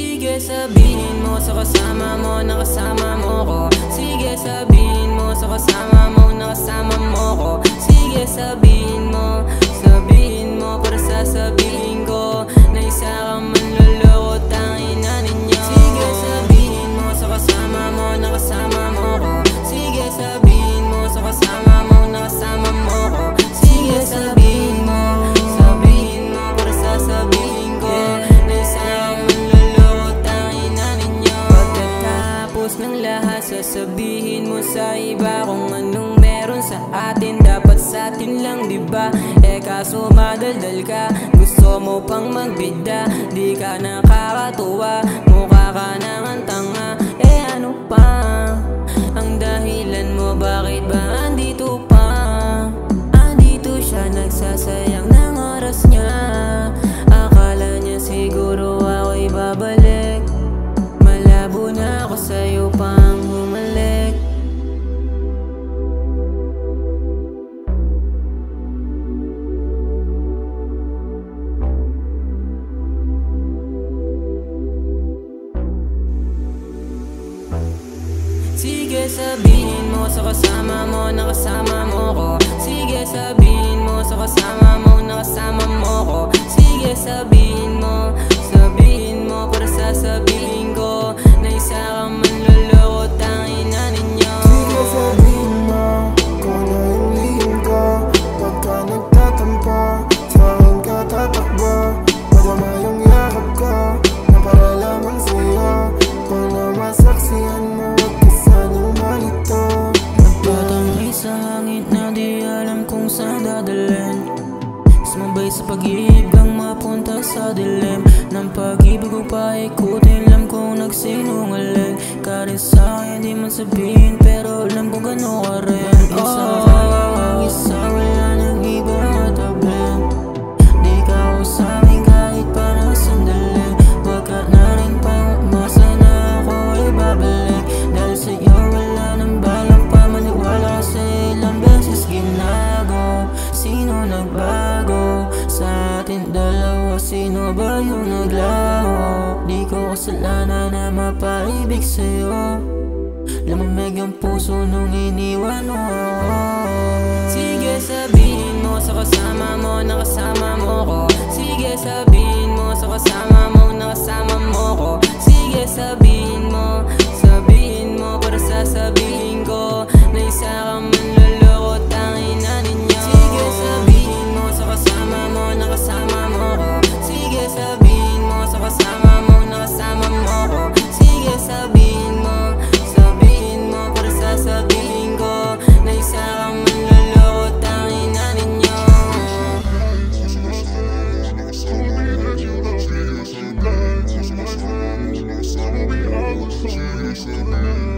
Sige sabihin mo sa kasama mo na kasama mo ko. Sige sabihin mo sa kasama mo na kasama mo ko. Sige sabihin mo para sasabihin ko na isa kang manloloko, tangina ninyo. Sige sabihin mo sa kasama mo na kasama mo ko. Sige sabihin mo sa kasama mo na kasama mo ko. Sige sabihin mo para sasabihin ko na isa kang manloloko, tangina ninyo. Pagkatapos ng lahat, sasabihin mo sa iba kung anong meron sa atin. Dapat sa atin lang, diba? Kaso madaldal ka, gusto mo pang magbida. Di ka nakakatuwa, mukha ka nang tanga. Ano pa ang dahilan mo? Bakit ba andito pa? Andito siya, nagsasayang ng oras niya. Akala niya siguro ako'y babalik. Malabo na ako sa'yo pang humalik. Sige sabihin mo sa kasama mo na kasama mo ko. Sige sabihin mo sa kasama mo na kasama mo ko. Sige sabihin mo para sasabihin ko na isa kang manloloko, tangina ninyo. Sige sabihin mo kung ano yung lihim ko. Pagka nagtatampo, sa akin ka tatakbo. Madama yung yakap ko na para lamang sa'yo. Kung na masaksihan mo, nagtatangay sa hangin na di alam kung saan dadalhin. Sumabay sa pag-ibig ang mapunta sa dilim ng pag-ibig ko, paikutin lang kung nagsinungaling ka rin sa'kin. Di man sabihin pero alam kung gano'n ka rin. Isa wala nang iba matablin. Di ka ako sa'min kahit parang sandali. Huwag ka na rin pang umasa na ako ay babalik. Dahil sa'yo wala nang balang pamaniwala, kasi ilang beses ginago. Sino nagbago sa atin dalawa? Sino ba yung naglaho? Di ko kasalanan na mapaibig sa'yo. Lamamig ang puso nung iniwan mo. Sige sabihin mo sa kasama mo na kasama mo ko. Sige sabihin mo sa kasama mo na kasama mo ko. Sige sabihin mo para sasabihin ko na isa kang manloloko, tangina ninyo. Sige sabihin mo sa kasama mo na kasama mo ko. Sige sabihin mo sa kasama mo na kasama mo ko. Sige sabihin mo para sasabihin ko na isa kang manloloko, tangina ninyo. Sige sabihin